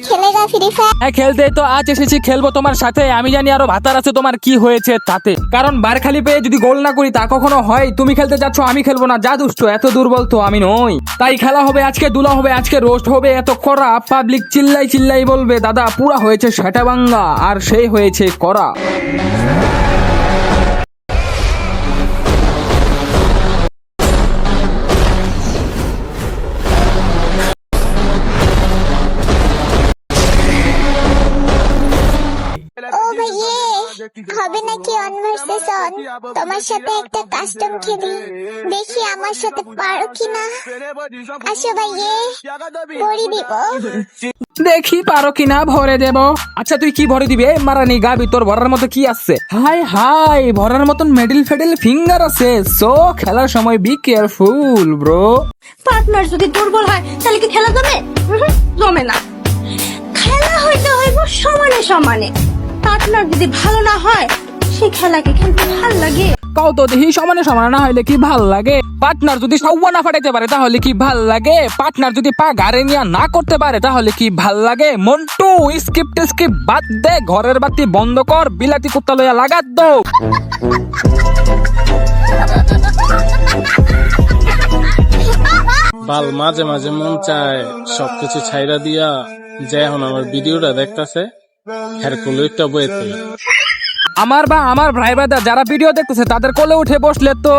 খেলেগা free fire? হ্যাঁ খেলতে তো আজ এসেছি, খেলবো তোমার সাথে। আমি জানি আরো ভাতার আছে তোমার কি হয়েছে তাতে, কারণ বার খালি পেয়ে যদি গোল না করি তা কখনো হয়। তুমি খেলতে যাচ্ছ, আমি খেলবো না, যা দুষ্ট, এত দুর্বল তো আমি নই। তাই খেলা হবে আজকে, দুলা হবে আজকে, রোস্ট হবে এত করা, পাবলিক চিল্লাই চিল্লাই বলবে দাদা পুরা হয়েছে সেটা বাঙ্গা আর সেই হয়েছে করা। ও ভাইয়ে, হবে নাকি অন ভার্সেস অন? তোমার সাথে একটা কাস্টম খেলি, দেখি আমার সাথে পারো কিনা। আসো ভাইয়ে, ভরি দিব। দেখি পারো কিনা, ভরে দেব। আচ্ছা তুই কি ভরে দিবি? মারানি গাবি, তোর ভরার মতো কি আছে? হাই হাই, ভরার মতন মেডেল ফেডেল ফিঙ্গার আছে। সো খেলার সময় বি কেয়ারফুল ব্রো। পার্টনার যদি দুর্বল হয় তাহলে কি খেলা জমে? জমে না। খেলা হইতে হইব সমানে সমানে। পার্টনার যদি ভালো না হয় সেই খেলাকে খেলতে ভালো লাগে? কাউ তো দেখি সমানে সমানে না হইলে কি ভাল লাগে? পার্টনার যদি সৌয়া না ফাটাইতে পারে তাহলে কি ভাল লাগে? পার্টনার যদি পা গাড়ে নিয়ে না করতে পারে তাহলে কি ভাল লাগে? মন্টু স্কিপ বাদ দে, ঘরের বাতি বন্ধ কর, বিলাতি কুত্তা লইয়া লাগাত দো। বাল মাঝে মাঝে মন চায় সবকিছু ছাইরা দিয়া যে এখন আমার ভিডিওটা দেখতেছে হেরকুলো একটা বইতে। আমার বা আমার ভাই ব্রাদার যারা ভিডিও দেখতেছে তাদের কোলে উঠে বসলে তো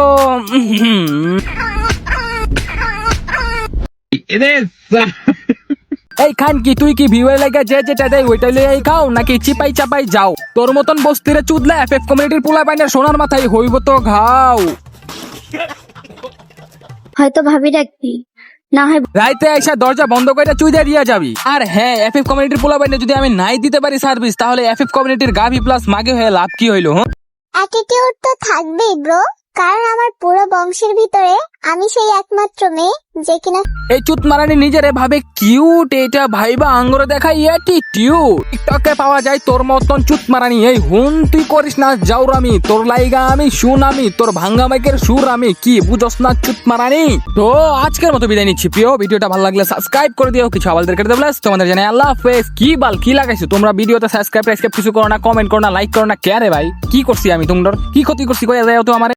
এই খান কি তুই কি ভিউয়ে লাগা যে যেটা দেয় ওইটা লইয়াই খাও নাকি চিপাই চাপাই যাও? তোর মতন বস্তিরে চুদলে এফএফ কমিউনিটির পোলা পাইনা সোনার মাথায় হইব তো ঘাও। হয়তো ভাবি রাখবি, না হয় রাইতে এসে দরজা বন্ধ করে চুইদা দিয়া যাবি। আর হ্যাঁ, এফএফ কমিউনিটির পোলা পাইনা যদি আমি নাই দিতে পারি সার্ভিস, তাহলে এফএফ কমিউনিটির গাভি প্লাস মাগে হয়ে লাভ কি হইলো? হ্যাঁ অ্যাটিটিউড তো থাকবেই ব্রো, কারণ আমার পুরো বংশের ভিতরে আমি সেই একমাত্র মেয়ে যে কিনা এই চুত মারানি নিজেরে ভাবে কিউট, এটা ভাইবা আঙ্গুরে দেখাই অ্যাটিটিউড। টিকটকে পাওয়া যায় তোর মতন চুত মারানি। এই হুন তুই করিস না জাউরামি, তোর লাইগা আমি শুনামি, তোর ভাঙ্গা মাইকের সুর আমি, কি বুঝস না চুত মারানি? তো আজকের মতো বিদায় নিচ্ছি প্রিয়। ভিডিওটা ভালো লাগলে সাবস্ক্রাইব করে দিও, কিছু আবালদের কেটে দেবো। তোমাদের জানাই আল্লাহ হাফেজ। কি বাল কি লাগাইছো তোমরা ভিডিওতে? সাবস্ক্রাইব কিছু করো না, কমেন্ট করো না, লাইক করো না, কে রে ভাই? কি করছি আমি? তোমার কি ক্ষতি করছি কইয়া যায় তো আমার?